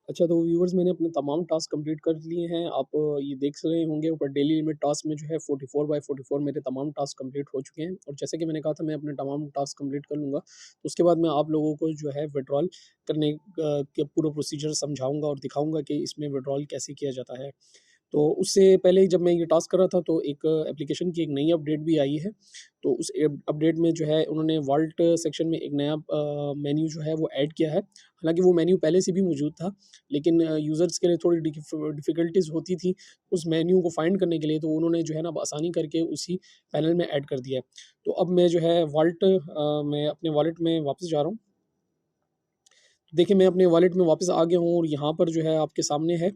अच्छा, तो व्यूअर्स मैंने अपने तमाम टास्क कंप्लीट कर लिए हैं। आप ये देख रहे होंगे ऊपर डेली लिमिट टास्क में जो है 44/44 मेरे तमाम टास्क कंप्लीट हो चुके हैं और जैसे कि मैंने कहा था मैं अपने तमाम टास्क कंप्लीट कर लूँगा। तो उसके बाद मैं आप लोगों को जो है विड्रॉल करने के पूरा प्रोसीजर समझाऊँगा और दिखाऊँगा कि इसमें विड्रॉल कैसे किया जाता है। तो उससे पहले जब मैं ये टास्क कर रहा था तो एक एप्लीकेशन की एक नई अपडेट भी आई है। तो उस अपडेट में जो है उन्होंने वॉल्ट सेक्शन में एक नया मेन्यू जो है वो ऐड किया है। हालाँकि वो मेन्यू पहले से भी मौजूद था, लेकिन यूज़र्स के लिए थोड़ी डिफ़िकल्टीज़ होती थी उस मेन्यू को फाइंड करने के लिए, तो उन्होंने जो है ना अब आसानी करके उसी पैनल में ऐड कर दिया है। तो अब मैं जो है मैं अपने वॉलेट में वापस जा रहा हूँ। देखिए, मैं अपने वॉलेट में वापस आ गया हूँ और यहाँ पर जो है आपके सामने है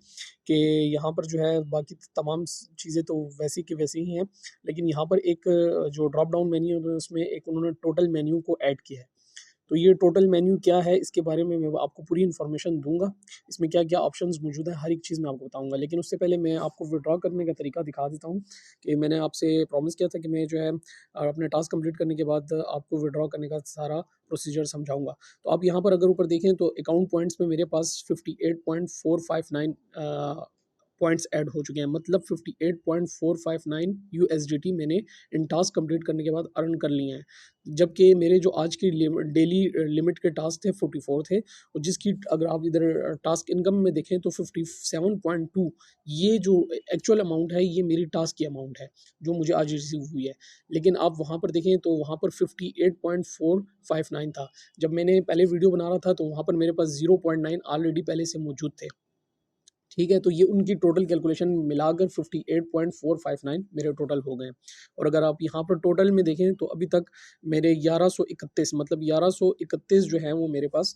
कि यहाँ पर जो है बाकी तमाम चीज़ें तो वैसी की वैसी ही हैं, लेकिन यहाँ पर एक जो ड्रॉप डाउन मेन्यू है उसमें एक उन्होंने टोटल मेन्यू को ऐड किया है। तो ये टोटल मेन्यू क्या है इसके बारे में मैं आपको पूरी इन्फॉर्मेशन दूँगा। इसमें क्या-क्या ऑप्शंस मौजूद हैं, हर एक चीज़ मैं आपको बताऊँगा। लेकिन उससे पहले मैं आपको विथड्रॉ करने का तरीका दिखा देता हूँ कि मैंने आपसे प्रॉमिस किया था कि मैं जो है अपने टास्क कंप्लीट करने के बाद आपको विथड्रॉ करने का सारा प्रोसीजर समझाऊँगा। तो आप यहाँ पर अगर ऊपर देखें तो अकाउंट पॉइंट्स में मेरे पास 58.459 पॉइंट्स ऐड हो चुके हैं। मतलब 58.459 यूएसडीटी मैंने इन टास्क कंप्लीट करने के बाद अर्न कर लिए हैं। जबकि मेरे जो आज की डेली लिमिट के टास्क थे 44 थे और जिसकी अगर आप इधर टास्क इनकम में देखें तो 57.2 ये जो एक्चुअल अमाउंट है ये मेरी टास्क की अमाउंट है जो मुझे आज रिसीव हुई है। लेकिन आप वहाँ पर देखें तो वहाँ पर 58.459 था। जब मैंने पहले वीडियो बना रहा था तो वहाँ पर मेरे पास 0.9 ऑलरेडी पहले से मौजूद थे। ठीक है, तो ये उनकी टोटल कैलकुलेशन मिलाकर 58.459 मेरे टोटल हो गए। और अगर आप यहाँ पर टोटल में देखें तो अभी तक मेरे 1131 मतलब 1131 जो है वो मेरे पास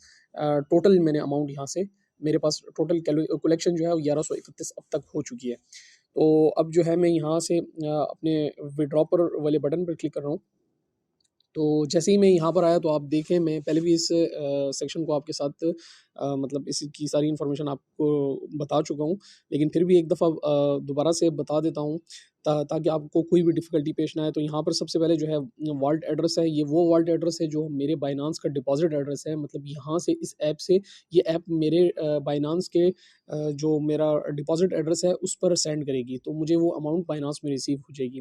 टोटल मैंने अमाउंट यहाँ से मेरे पास टोटल कलेक्शन जो है वो 1131 अब तक हो चुकी है। तो अब जो है मैं यहाँ से अपने विड्रॉ पर वाले बटन पर क्लिक कर रहा हूँ। तो जैसे ही मैं यहाँ पर आया तो आप देखें मैं पहले भी इस सेक्शन को आपके साथ मतलब इसकी सारी इन्फॉर्मेशन आपको बता चुका हूँ, लेकिन फिर भी एक दफ़ा दोबारा से बता देता हूँ ताकि आपको कोई भी डिफ़िकल्टी पेश ना आए। तो यहाँ पर सबसे पहले जो है वॉलेट एड्रेस है, ये वो वॉलेट एड्रेस है जो मेरे बाइनांस का डिपॉज़िट एड्रेस है। मतलब यहाँ से इस ऐप से ये ऐप मेरे बाइनांस के जो मेरा डिपॉज़िट एड्रेस है उस पर सेंड करेगी, तो मुझे वो अमाउंट बाइनांस में रिसीव हो जाएगी।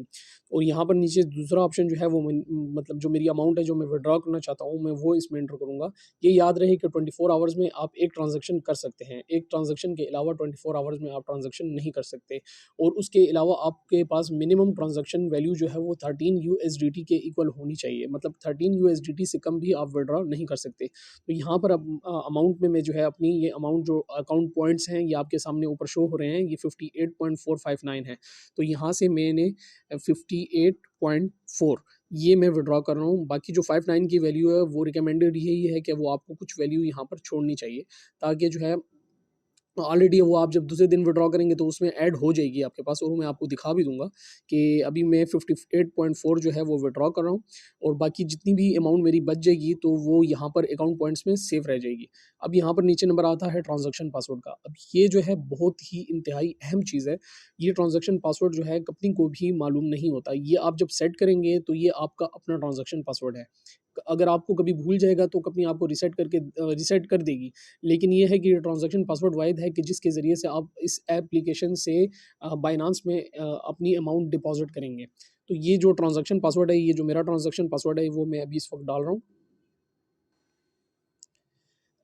और यहाँ पर नीचे दूसरा ऑप्शन जो है वो मतलब जो मेरी अमाउंट है जो मैं विड्रॉ करना चाहता हूँ मैं वो इसमें एंटर करूँगा। ये याद रहे कि 24 आवर्स में आप एक ट्रांज़ैक्शन कर सकते हैं। एक ट्रांज़ैक्शन के अलावा 24 आवर्स में आप ट्रांज़ैक्शन नहीं कर सकते और उसके अलावा आपके पास मिनिमम ट्रांज़ैक्शन वैल्यू जो है वो 13 यूएसडीटी के इक्वल होनी चाहिए। मतलब 13 यूएसडीटी से कम भी आप विड्रॉ नहीं कर सकते। तो यहाँ पर अब अमाउंट में मैं जो है अपनी ये अमाउंट जो अकाउंट पॉइंट्स हैं ये आपके सामने ऊपर शो हो रहे हैं, ये 58.459 है। तो यहाँ से मैंने 58.4 ये मैं विड्रॉ कर रहा हूँ। बाकी जो 59 की वैल्यू है वो रिकमेंडेड यही है कि वो आपको कुछ वैल्यू यहाँ पर छोड़नी चाहिए ताकि जो है ऑलरेडी वो आप जब दूसरे दिन विड्रॉ करेंगे तो उसमें ऐड हो जाएगी आपके पास और मैं आपको दिखा भी दूँगा कि अभी मैं 58.4 जो है वो विड्रॉ कर रहा हूँ और बाकी जितनी भी अमाउंट मेरी बच जाएगी तो वो यहाँ पर अकाउंट पॉइंट्स में सेव रह जाएगी। अब यहाँ पर नीचे नंबर आता है ट्रांज़ैक्शन पासवर्ड का। अब ये जो है बहुत ही इंतहाई अहम चीज़ है। ये ट्रांज़ैक्शन पासवर्ड जो है कंपनी को भी मालूम नहीं होता। ये आप जब सेट करेंगे तो ये आपका अपना ट्रांज़ैक्शन पासवर्ड है। अगर आपको कभी भूल जाएगा तो कंपनी आपको रीसेट कर देगी। लेकिन ये है कि ये ट्रांज़ैक्शन पासवर्ड वाहिद है कि जिसके ज़रिए से आप इस एप्लीकेशन से बाइनांस में अपनी अमाउंट डिपॉज़िट करेंगे। तो ये जो ट्रांज़ैक्शन पासवर्ड है, ये जो मेरा ट्रांज़ैक्शन पासवर्ड है, वो मैं अभी इस वक़्त डाल रहा हूँ।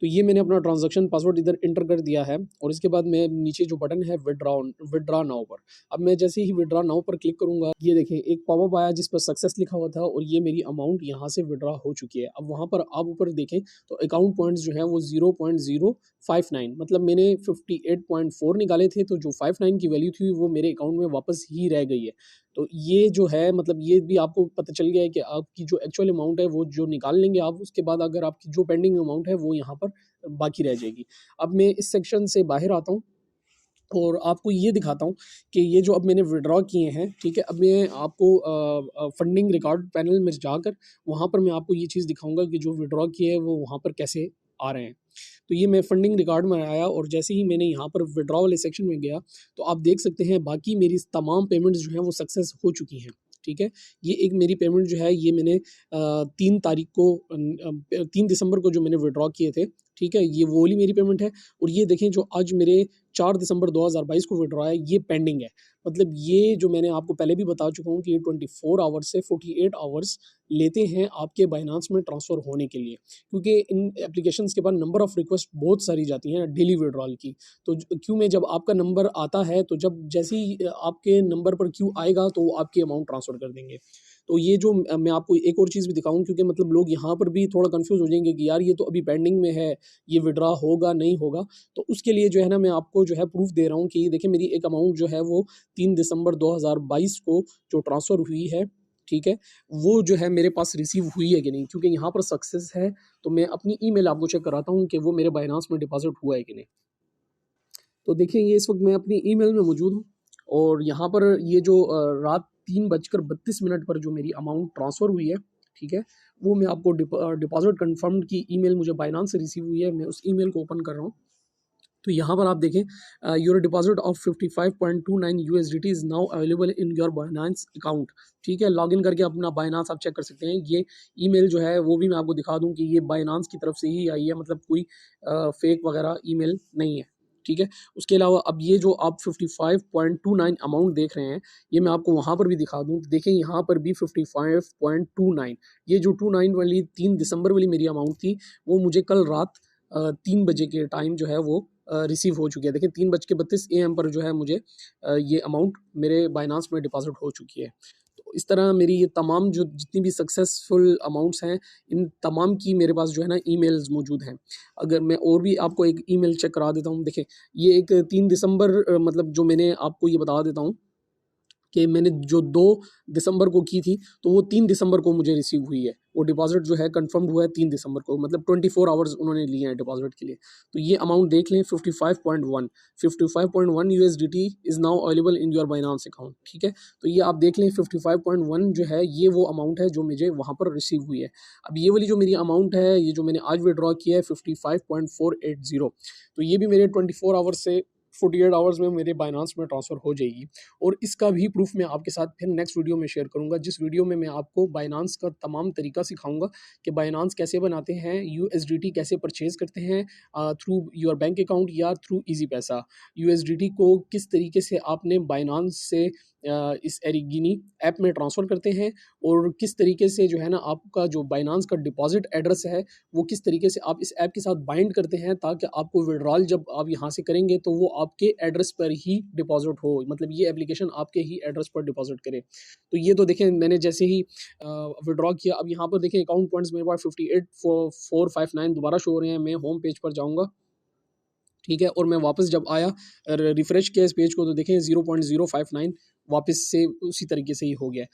तो ये मैंने अपना ट्रांज़ैक्शन पासवर्ड इधर एंटर कर दिया है और इसके बाद मैं नीचे जो बटन है विथड्रॉ नाउ पर। अब मैं जैसे ही विथड्रॉ नाउ पर क्लिक करूँगा, ये देखिए एक पॉपअप आया जिस पर सक्सेस लिखा हुआ था और ये मेरी अमाउंट यहाँ से विथड्रॉ हो चुकी है। अब वहाँ पर आप ऊपर देखें तो अकाउंट पॉइंट्स जो हैं वो 0.059 मतलब मैंने 58.4 निकाले थे, तो जो 59 की वैल्यू थी वो मेरे अकाउंट में वापस ही रह गई है। तो ये जो है मतलब ये भी आपको पता चल गया है कि आपकी जो एक्चुअल अमाउंट है वो जो निकाल लेंगे आप, उसके बाद अगर आपकी जो पेंडिंग अमाउंट है वो यहाँ पर बाकी रह जाएगी। अब मैं इस सेक्शन से बाहर आता हूँ और आपको ये दिखाता हूँ कि ये जो अब मैंने विड्रॉ किए हैं, ठीक है? अब मैं आपको फंडिंग रिकॉर्ड पैनल में जाकर वहाँ पर मैं आपको ये चीज़ दिखाऊँगा कि जो विड्रॉ किए हैं वो वहाँ पर कैसे आ रहे हैं। तो ये मैं फंडिंग रिकॉर्ड में आया और जैसे ही मैंने यहाँ पर विड्रॉ वाले सेक्शन में गया, तो आप देख सकते हैं बाकी मेरी तमाम पेमेंट्स जो हैं वो सक्सेस हो चुकी हैं, ठीक है? ये एक मेरी पेमेंट जो है ये मैंने 3 तारीख को 3 दिसंबर को जो मैंने विड्रॉ किए थे, ठीक है? ये वो वाली मेरी पेमेंट है और ये देखें जो आज मेरे 4 दिसंबर 2022 को विथड्रॉ है, ये पेंडिंग है। मतलब ये जो मैंने आपको पहले भी बता चुका हूँ कि ये 24 आवर्स से 48 आवर्स लेते हैं आपके बाइनेंस में ट्रांसफ़र होने के लिए। क्योंकि इन एप्लीकेशंस के बाद नंबर ऑफ रिक्वेस्ट बहुत सारी जाती हैं डेली विथड्रॉल की। तो क्यू में जब आपका नंबर आता है, तो जब जैसे ही आपके नंबर पर क्यू आएगा, तो वो आपकी अमाउंट ट्रांसफ़र कर देंगे। तो ये जो मैं आपको एक और चीज़ भी दिखाऊँ, क्योंकि मतलब लोग यहाँ पर भी थोड़ा कन्फ्यूज़ हो जाएँगे कि यार ये तो अभी पेंडिंग में है, ये विथड्रॉ होगा, नहीं होगा। तो उसके लिए जो है ना, मैं आपको जो है प्रूफ़ दे रहा हूँ कि देखिए मेरी एक अमाउंट जो है वो 3 दिसंबर 2022 को जो ट्रांसफ़र हुई है, ठीक है? वो जो है मेरे पास रिसीव हुई है कि नहीं? क्योंकि यहाँ पर सक्सेस है, तो मैं अपनी ईमेल आपको चेक कराता हूँ कि वो मेरे बाइनेंस में डिपॉज़िट हुआ है कि नहीं। तो देखिए ये इस वक़्त मैं अपनी ईमेल में मौजूद हूँ और यहाँ पर ये जो रात 3:32 पर जो मेरी अमाउंट ट्रांसफ़र हुई है, ठीक है? वो मैं आपको डिपॉज़िट कन्फर्म्ड की ईमेल मुझे बाइनेंस से रिसीव हुई है, मैं उस ईमेल को ओपन कर रहा हूँ। तो यहाँ पर आप देखें your deposit of 55.29 USDT is now available in your Binance account, ठीक है? लॉगिन करके अपना बाइनेंस आप चेक कर सकते हैं। ये ईमेल जो है वो भी मैं आपको दिखा दूँ कि ये बाइनेंस की तरफ से ही आई है, मतलब कोई फ़ेक वगैरह ईमेल नहीं है, ठीक है? उसके अलावा अब ये जो आप 55.29 अमाउंट देख रहे हैं, ये मैं आपको वहाँ पर भी दिखा दूँ। तो देखें यहाँ पर भी 55.29, ये जो 29 वाली 3 दिसंबर वाली मेरी अमाउंट थी, वो मुझे कल रात 3 बजे के टाइम जो है वो रिसीव हो चुकी है। देखिए 3:32 एएम पर जो है मुझे ये अमाउंट मेरे बाइनेंस में डिपॉज़िट हो चुकी है। तो इस तरह मेरी ये तमाम जो जितनी भी सक्सेसफुल अमाउंट्स हैं, इन तमाम की मेरे पास जो है ना ईमेल्स मौजूद हैं। अगर मैं और भी आपको एक ईमेल चेक करा देता हूँ। देखिए ये एक 3 दिसंबर मतलब जो मैंने आपको ये बता देता हूँ कि मैंने जो 2 दिसंबर को की थी, तो वो 3 दिसंबर को मुझे रिसीव हुई है। वो डिपॉज़िट जो है कन्फर्म्ड हुआ है 3 दिसंबर को, मतलब 24 आवर्स उन्होंने लिए हैं डिपॉज़िट के लिए। तो ये अमाउंट देख लें 55.1, 55.1 USDT is now available in your Binance account, ठीक है? तो ये आप देख लें 55.1 जो है, ये वो अमाउंट है जो मुझे वहाँ पर रिसीव हुई है। अब ये वाली जो मेरी अमाउंट है, ये जो मैंने आज विथड्रॉ किया है 55.480, तो ये भी मेरे 24 आवर्स से 48 आवर्स में मेरे बाइनेंस में ट्रांसफ़र हो जाएगी। और इसका भी प्रूफ़ मैं आपके साथ फिर नेक्स्ट वीडियो में शेयर करूँगा, जिस वीडियो में मैं आपको बाइनेंस का तमाम तरीका सिखाऊँगा कि बाइनेंस कैसे बनाते हैं, यूएसडीटी कैसे परचेज़ करते हैं थ्रू योर बैंक अकाउंट या थ्रू ईज़ी पैसा। यूएसडीटी को किस तरीके से आपने बाइनेंस से इस एरिगिनी ऐप में ट्रांसफ़र करते हैं और किस तरीके से जो है ना आपका जो बाइनेंस का डिपॉज़िट एड्रेस है, वो किस तरीके से आप इस ऐप के साथ बाइंड करते हैं, ताकि आपको विथड्रॉल जब आप यहाँ से करेंगे तो वो आपके एड्रेस पर ही डिपॉज़िट हो, मतलब ये एप्लीकेशन आपके ही एड्रेस पर डिपॉज़िट करे। तो ये तो देखें मैंने जैसे ही विथड्रॉ किया, अब यहाँ पर देखें अकाउंट पॉइंट्स मेरे पास 58,459 दोबारा शो हो रहे हैं। मैं होम पेज पर जाऊँगा, ठीक है? और मैं वापस जब आया रिफ्रेश किया इस पेज को, तो देखें 0.059 वापस से उसी तरीके से ही हो गया है।